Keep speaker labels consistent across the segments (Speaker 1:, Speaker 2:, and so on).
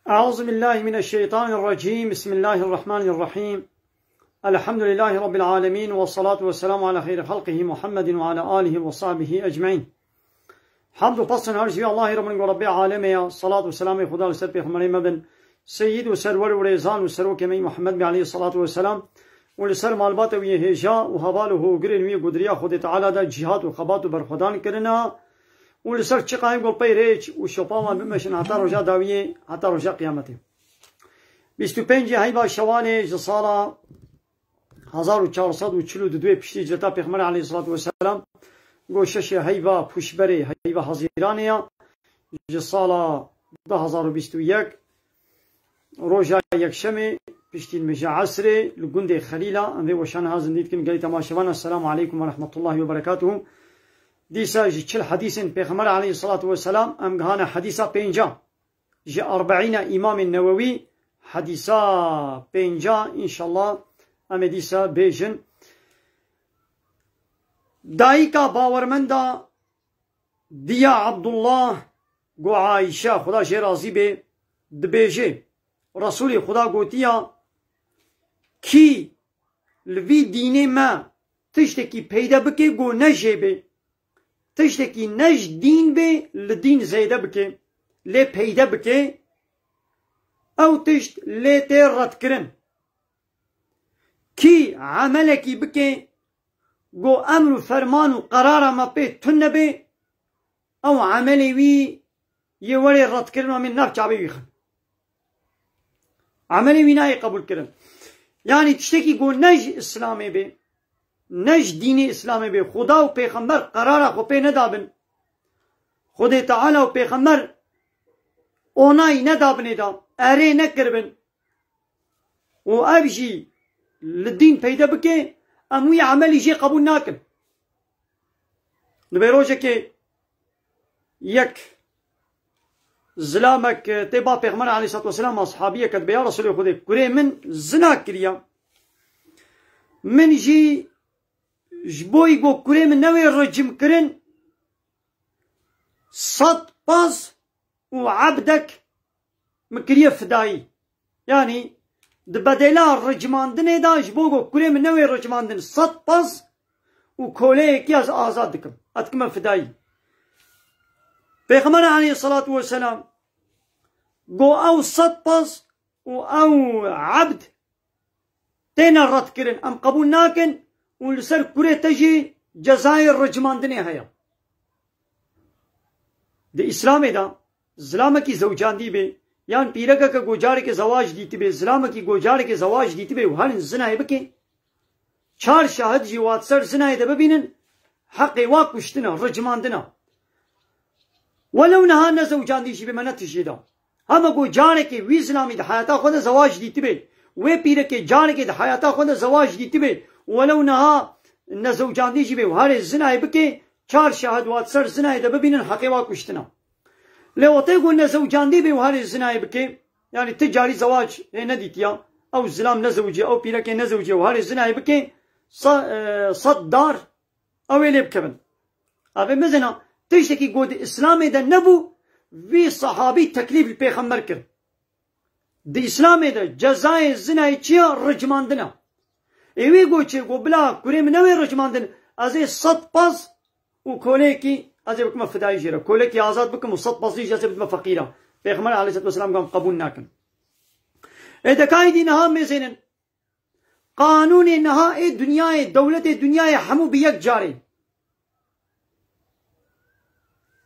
Speaker 1: أعوذ بالله من الشيطان الرجيم. بسم الله الرحمن الرحيم. الحمد لله رب العالمين والصلاة والسلام على خير خلقه محمد وعلى آله وصحبه أجمعين. حمد و پسند هر چیز الله رب و رب عالمه. صلاة و سلام خدا سر پیغمبر مبن سید و سرور و رضوان و سروک می محمد علیه الصلاة والسلام و سر معلومات و هجا و حواله و گرین و گدریا خود تعالی دا جهاد و خبات و برخدان کرنا و سر چقایم گل پیرچ و شپامان بمشن حتی رجا داویه حتی رجا قیامته. 25 هیبا شوال سال 1442 پشتی جتا پیغمبر علیه الصلاة والسلام گوشش هیبا پوشبری هیبا حزیرانیا سال 2021 روجا یکشمی پشتی مجا عصر لگنده خلیلا انده وشان ها زندید کن گلی تماشوان. السلام علیکم و رحمت الله و برکاته. دیسا چل حدیث پیغمبر علیه الصلاة والسلام ام گهانا حدیثا پینجا جا 40 امام النووی حدیثا پینجا انشالله ام دیسا بیجن. دایکا باورمندا دیا عبدالله گو عایشه خدا جه راضی به دبیجه رسول خدا گوتیا کی لوی دینه ما تشتکی پیدا بکه گو نجه به تشتکی نج دین به لدین زیده بکه لی پیدا بکه او تشت لی تیر رد کرن کی عملکی بکه گو امر و فرمان و قرار ما پی تن به او عملی وی یه ولی رد کرن و من نف چابه ویخن عملی وی نای قبول کرن. یعنی تشتکی گو نج اسلامی به نج دین اسلامی به خدا و پیغمبر قرار خو پی ندابن خود تعالی و پیغمبر اونای ندابنه دا اره نکربن و ابجی لدین پیدا بکه اموی عملی جی قبول ناکن. لبیروجه که یک زلامك تبا پیغمبر علیه الصلاة والسلام اصحابیه کد بیا رسول خدا کره من زنا کریا من جی جبوی گو کره من نوی رجم کرن 100 باز و عبدك مكريه فداي. يعني دبدلا رجماندن دا جبو گو کره من نوی رجماندن 100 باز و کوله یکی از آزاد دکم اتکم فداي. پیغمبر علیه الصلاة والسلام گو او 100 باز و او عبد تینا رد کرن ام قبول ناکن و لسر کره تجی جزایر رجماندنه هیا. ده اسلام دا ظلام کی زوجان دی به یان پیرگا کا گوجار کے زواج دیتی به ظلام کی گوجار کے زواج دیتی به هر زنا بکه 4 شاهد جوات سر زنا ده ببینن حق واقشتنا رجماندنا ولو نها زوجان دی شی به منت شیدا هم گوجار کے وی اسلامی ده حیاتا خود زواج دیتی به و پیر کے جان کے ده حیاتا خود زواج دیتی به ولو نها زوجان دی شی به هر زنا بکه 4 شاهد وات سر زنا ده ببینن حق واقشتنا لو تقول زوجان دي بوهاري الزنا بكي يعني تجاري زواج نديتيا او زلام نزوجي او بيرك نزوجي وهاري الزنا بكي صد دار او اللي بكبن ابي مزنا تشتكي قود اسلامي ده نبو في صحابي تكليف البيغمبر كر دي اسلامي ده جزاء الزنا يچيا رجماندنا ايوي گوچي گو بلا كريم نوي رجماندن ازي صد باز وكوليكي ازي بكم فداي جيرا كوليكي آزاد بكم وصد باز يجي ازي بكم فقيرة. پیغمبر عليه الصلاة والسلام قام قبول ناكن اذا كايدي نها ميزين قانون نها دنيا دولة دنيا حمو بيك جاري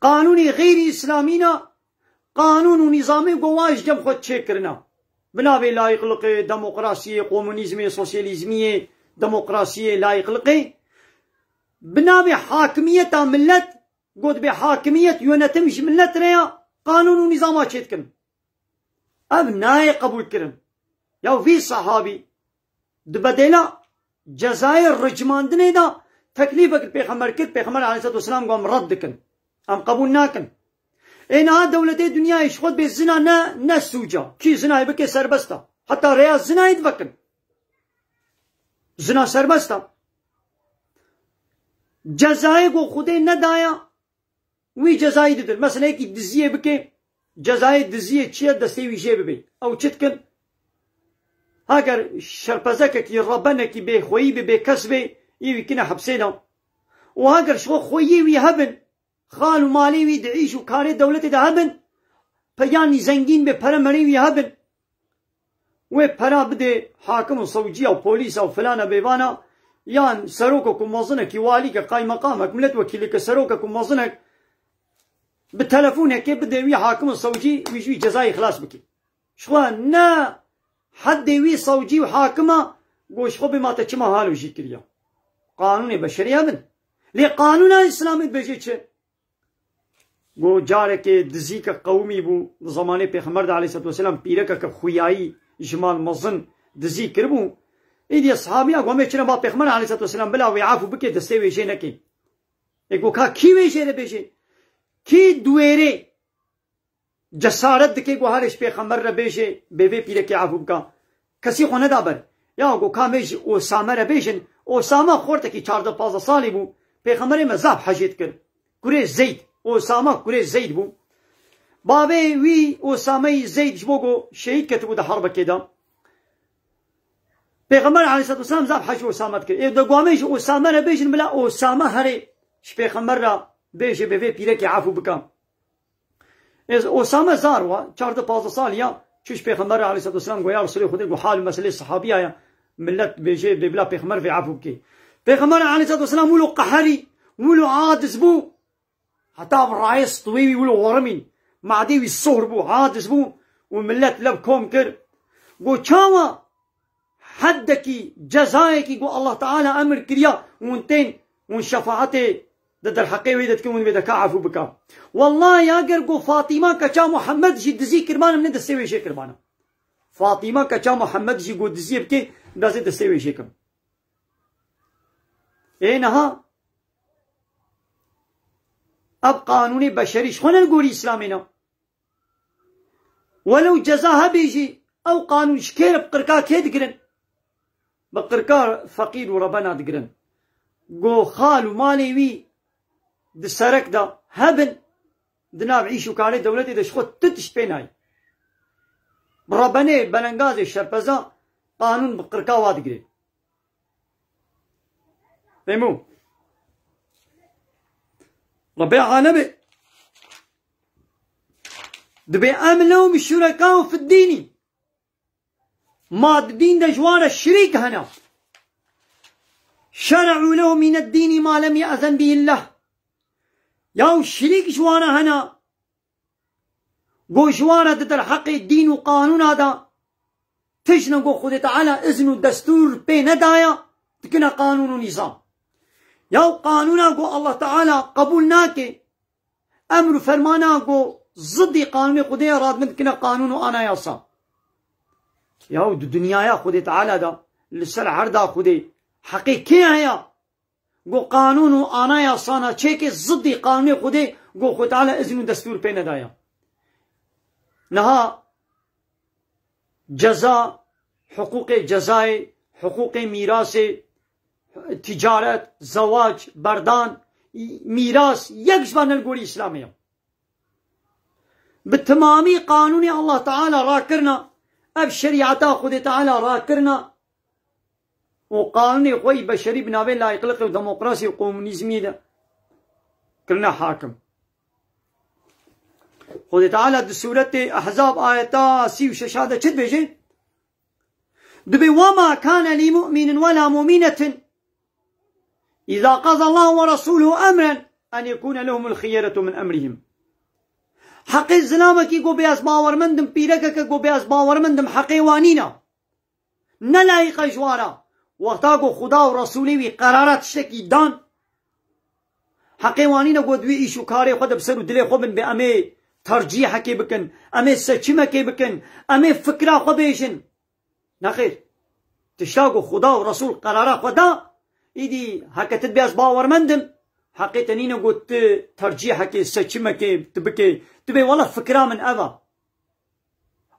Speaker 1: قانوني غير اسلامينا قانون ونظامي قواش جم خود چه کرنا بنابه لايق لقي ديمقراطية كومونيزمية سوسياليزمية ديمقراطية لايق لقي بنابه حاكمية ملت قد بحاكمية يونتمش ملت ريا قانون ونظامات شيتكن اب ناي قبول كرن يو في صحابي دبدلا جزائر رجماندنه دا تكليفك البيغمبر كت بيغمبر عليه الصلاة والسلام قام ردكن ام قبول ناكن اينا دولتي الدنيا يشخد بالزنا نا سوجا كي زنا يبكي سربستا حتى ريا زنا يدفكن زنا سربستا جزائي کو خود ندایا وی جزایی دیدن مثلا یکی دزیه بکه جزای دزیه چیه دستی ویژه ببی او چت کن اگر شرپزککی ربنکی به خویی به کس به ایوی کنه حبسینا و اگر شو خویی وی هبن خال و مالی وی دعیش و کاری دولت ده هبن پیانی زنگین به پرمری وی هبن و پرا بده حاکم و صوجی و پولیس و فلان بیوانا یان سروک و موظنک والی که قای مقامک ملت وکیلی که سروک و موظنک به تلفونه که بده وی حاکم و صوجی وی جزای خلاص بکی شو نه حد وی صوجی و حاکمه گوش خو بما تا چما حالو جی کریا قانون بشری هبن لی قانون اسلامی بجی چه گو جاره که دزی که قومی بو زمانه پیغمبر علیه السلام پیره که خویایی جمال مزن دزی کربو ایدی اصحابی ها گومه چنه با پیغمبر علیه السلام بلا وی عفو بکی دسته ویشه نکی ایگو که کی ویشه رو بیشه کی دویره جسارت دکی گو هرش پیغمبر رو بیشه بیوی پیره که عفو بکا کسی خو ندابر یا گو کامیش اسامه رو بیشن اسامه خورده که 14-15 سالی بو پیغمبر مذهب حجید کرد کوره زید اسامه کوره زید بو بابه وی اسامه زید جبوگو شهید کتبو ده حرب کدام پیغمبر علیه السلام زاب حج اسامه کرد دو گوامیش اسامه را بیشن بلا اسامه هره پیغمبر را بیشه به پیره که عفو بکم از اسامه زار و 14-15 سال یا چش پیغمبر علیه السلام گویا رسول خدا گو حال مسئله صحابیه یا ملت بیشه بلا پیغمبر في عفو بکی پیغمبر علیه السلام ولو قهری ولو عادز بو حتى الرئيس طويوي ولو ورمين معديوي الصهر بو عادز بو وملت لب كوم كر قو چاوا حدكي جزايكي قو الله تعالى امر كريا وانتين وان شفاعتي ضد الحقيقة ويدت كون بيدك عفو بكا والله يا قو فاطمة كچا محمد جي دزي كربانا من دسيوي شي كربانا فاطمة كچا محمد جي قو دزي بكي دازي دسيوي شي كم اينها اب قانون بشري شخونا نقول اسلامنا ولو جزاها بيجي او قانون شكير بقركا كي دقرن بقركا فقير وربنا دقرن قو خالو مالي وي د سرك دا هبن دناب عيشو كاري دولتي دا شخو تتش بيناي بربني بلنغازي شرپزا قانون بقركا وادقرن فهمو ربي عانبه دبي امنهم الشركاء في الدين ما الدين ده جوار الشريك هنا شرعوا له من الدين ما لم يأذن به الله يا الشريك جوانا هنا قو جوانا ضد الحق الدين وقانون هذا تجنا قو خد تعالى اذن الدستور بين دايا تكنا قانون ونظام يا قانونا قو الله تعالى قبولناك امر فرمانا قو ضد قانون خدي راد من كنا قانون وانا يصا يا الدنيا يا خدي تعالى دا لسر عرضا خدي حقيقي يا قو قانون وانا يصانا تشيك ضد قانون خدي قو خد تعالى اذن دستور بين دايا نها جزاء حقوق جزاء حقوق ميراث تجارت زواج بردان میراث یک جوان الگوری اسلامی بتمامی قانون الله تعالى را کرنا اب شریعتا خود تعالى را کرنا و قانون خوی بشری بناوی لایقلق و دموقراسی و کمونیزمی ده کرنا حاکم خود تعالى ده سورة احزاب آیتا 36 ده چد بجه دبي وما كان لمؤمن ولا مؤمنة إذا قضى الله ورسوله أمرا أن يكون لهم الخيرة من أمرهم حق الزلامك يقو بياس باور مندم بيركك يقو بياس باور مندم حقيوانينا نلايق جوارا وقتاقو خدا ورسوله قرارات شكي دان حقيوانينا قو دوي إيشو كاري خود بسرو دلي خوبن بأمي ترجيح كي بكن أمي سچمة كي بكن أمي فكرة خوبيشن نخير تشتاقو خدا ورسول قرارات خدا ایدی حقیقت بیاس باور مندم حقیقت نینه قلت ترجیحك سچمك تبكي تبي والله فكرة من أذى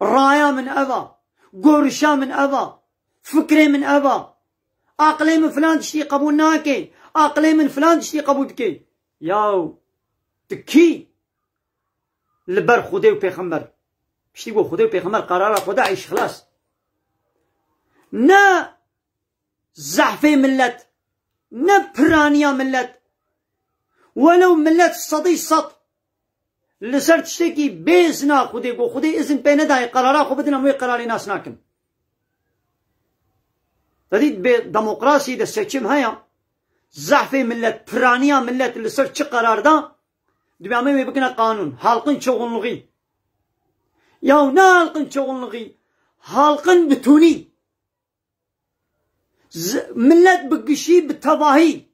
Speaker 1: رايا من أذى قرشا من أذى فكرة من أذى عقلي من فلان تشتي قبول ناكي عقلي من فلان تشتي قبول دكي ياو تكي لبر خدای و پیغمبر پشتی گو خدای و پیغمبر قراره خدا عیش خلاص نه زعف ملت نه پرانیا ملت ولو ملت صدی صد لسر تشتكي بيزنا خدي گو خدي اذن بين داي قرارا خو بدنا موي قراري ناس ناكن تديد بديمقراطي ده سيچم هيا زعفي ملت پرانيا ملت لسر چه قرار دا دبيامي بكنا قانون halkın çoğunluğu ya ne halkın çoğunluğu halkın bütünü ملت بقشي بالتضاهي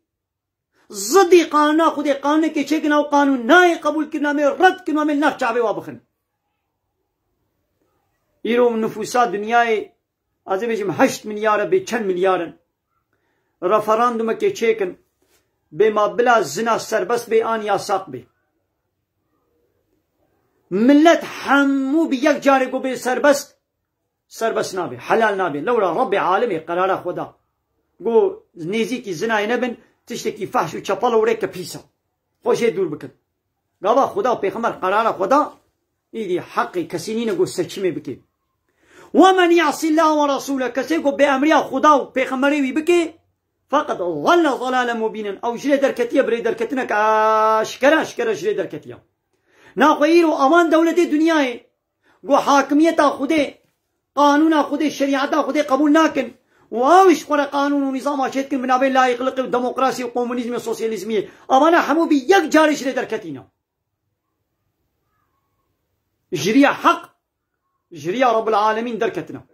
Speaker 1: ضدي قانون خدي قانون كي شكنا وقانون ناي قبول كنا من رد كنا من نفس شعبي وابخن يروم نفوسات دنياي ازبيجم 8 مليار بي 10 مليار رفراندوم كي شكن بما بلا زنا سربست بي ان ياساق بي ملت حمو بيك جاري بي سربست نابي حلال نابي لولا ربي عالمي قرار خدا قو نيزي كي زنا ينبن تشتكي فحش و چپل و ریک پیسا خوشه دور بکن گاوا خدا و پیغمبر قرار خدا ایدی حقی کسی نینه گو سچمه بکی ومن يعصي الله ورسوله کسی گو به امریا خدا و پیغمبری وی بکی فقط ظل ضلالا مبینا او جلی درکتیه بری درکتنه که اشکره جلی درکتیه ناخویرو امان دولت دنیای گو حاکمیتا خود قانونا خود شریعتا خود قبول ناکن واوش قرا قانون ونظام اشيت من بين لا يخلق الديمقراطيه وكومونيزم وسوسياليزميه امانه حمو بيك جارش دركتينا جريا حق جريا رب العالمين دركتنا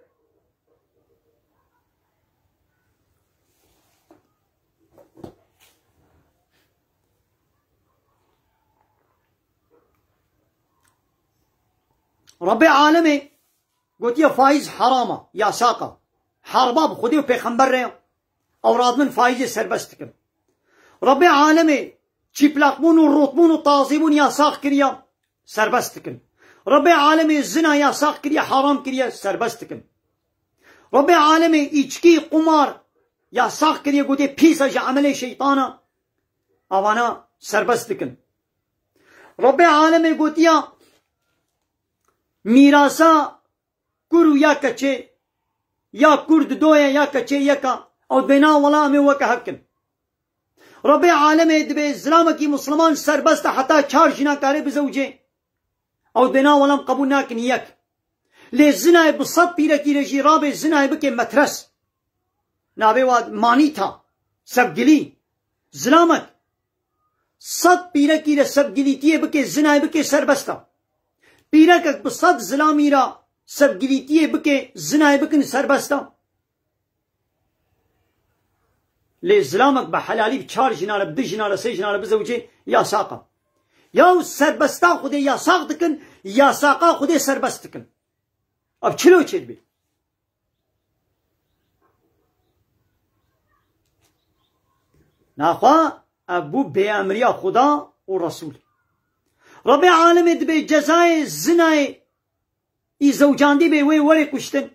Speaker 1: رب العالمين قلت يا فايز حرامه يا ساقه حرباب خودی و پیغمبر رہے اوراد من فایز سربست کن رب عالمی چیپلاقمون و روتمون و تازیمون یاساق کریا سربست کن رب عالمی زنا یاساق کریا حرام کریا سربست کن رب عالمی ایچکی قمار یاساق کریا گوتی پیسا جا عمل شیطانا اوانا سربست کن رب عالمی گوتیا میراسا کرو یا کچه یا کرد دویا یا کچه یکا او بنا ولا می وکا حکن رب عالم دبی اسلام کی مسلمان سربست حتی 4 جنا کاری بزوجه او بنا ولم قبول ناکن یک لی زنا بصد پیره کی رجی راب زنا بک مترس نابه واد مانی تھا سبگلی زلامت صد پیره کی سبگلی تی بک زنا بک سربستا پیره که بصد زلامی را سب گلیتیه بکه زنای بکن سربستا لی زلامک به حلالی ب 4 جناره ب 2 جناره 3 جناره بزوجه یا ساقا یا سربستا خود یا ساق دکن یا ساقا خود سربست دکن اب چلو چید بی ناخوا ابو بی امریا خدا و رسول رب عالم دبی جزای زنای ای زوجاندی به وی وری کشتن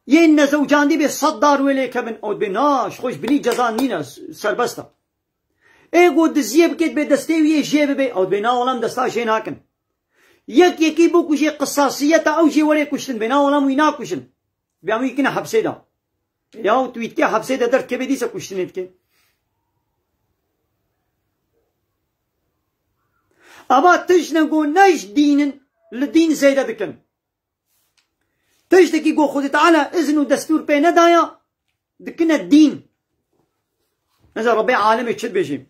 Speaker 1: یه نه زوجاندی به 100 دار ولی کبن او به ناش خوش بلی جزا نینه سربستا ای گو دزیه بکید به دسته وی جیب به او به نا ولم دستا شین هاکن یکی بو کشی قصاصیت او جی وری کشتن به نا ولم وینا کشن بیام یکی نه حبسه دا یا تویت که حبسه دا در که بدیسه کشتنید که اما تشنگو نش دینن لدين زيادة دكن تشتكي قو خود تعالى إذن ودستور بين دايا دكنا الدين نزل ربي عالمي تشد بيجيم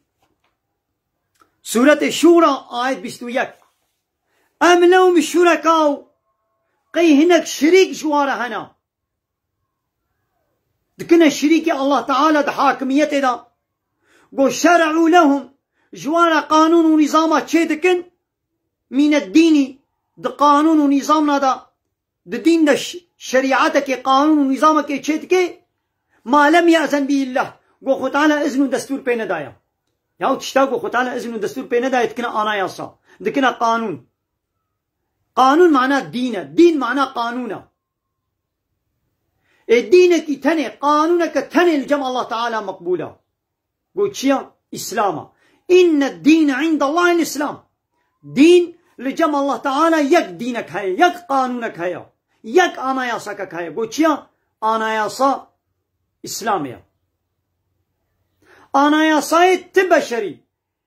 Speaker 1: سورة الشورى آية 21 أم لهم الشركاء قي هناك شريك جواره هنا دكنا الشريك الله تعالى ده حاكميته ده قو شرعوا لهم جواره قانون ونظامات تشي دكن من الدين ده قانون ونظامنا ده ده دين ده شريعتك قانون ونظامك تشيدك ما لم يأذن به الله قو خود تعالى إذن ودستور بين دايا ياو تشتاقو خود تعالى إذن ودستور بين دايا تكنا آنا ياسا دكنا قانون قانون معناه دين معناه قانونا الدين كي تني قانونك تني الجمع الله تعالى مقبولا قو تشيا إسلاما إن الدين عند الله الإسلام دين لجم الله تعالى يك دينك هيا يك قانونك هيا يك آناياسك هيا بو چيا آناياسا إسلامية آناياسا تبشري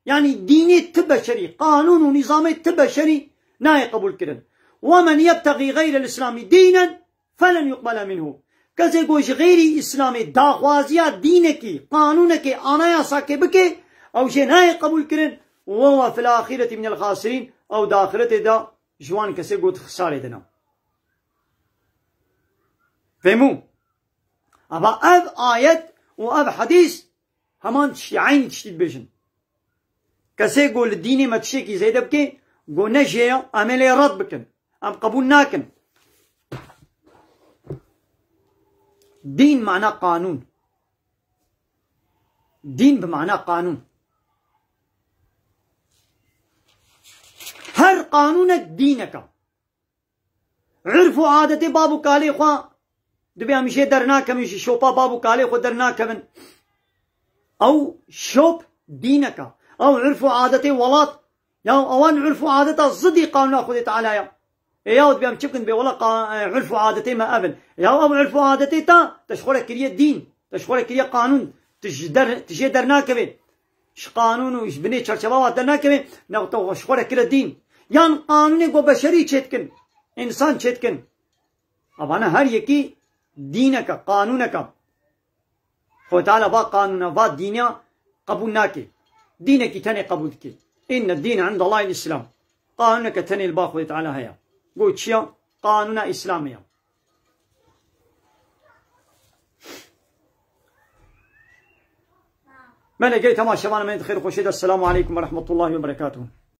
Speaker 1: يعني ديني تبشري قانون ونظام تبشري ناي قبول كرن ومن يبتغي غير الإسلام دينا فلن يقبل منه كذا گوش غيري إسلامي داخوازيا دينك قانونك آناياسك بكي أو شيء ناي قبول كرن وهو في الآخرة من الخاسرين أو داخلته دا جوان كسي قد خسارة دنا فهمو أبا أب آيات وأب حديث همان عين تشتيد بيجن كسي قول الديني ما تشيكي زيدا بكي قو نجيا أملي رد بكن أم قبول ناكن دين معناه قانون دين بمعنى قانون هر قانونك دينك عرفوا عادتي بابو كالي خوا دبي همشي درناك همشي شوبا بابو كالي خو درناك من او شوب دينك او عرفوا عادتي ولات يا اوان عرفوا عادتي زدي قانون خذت عليا يا دبي همشكن بي ولا عرفوا عادتي ما ابن يا او عرفوا عادتي تا تشخورك كريه دين تشخورك كريه قانون تجي درناك بي ش قانون وش بني چرچبا درناك بي نغتو شخورك كريه دين يعني قانوني گو بشري چتكن انسان چتكن اب انا هر يكي دينك قانونك خو تعالى با قانون با دينيا قبول ناكي دينك تاني قبول كي ان الدين عند الله الاسلام قانونك تاني البا خو تعالى هيا قول شيا قانون اسلاميا ما لقيت ما شبان من خير خوشيد السلام عليكم ورحمه الله وبركاته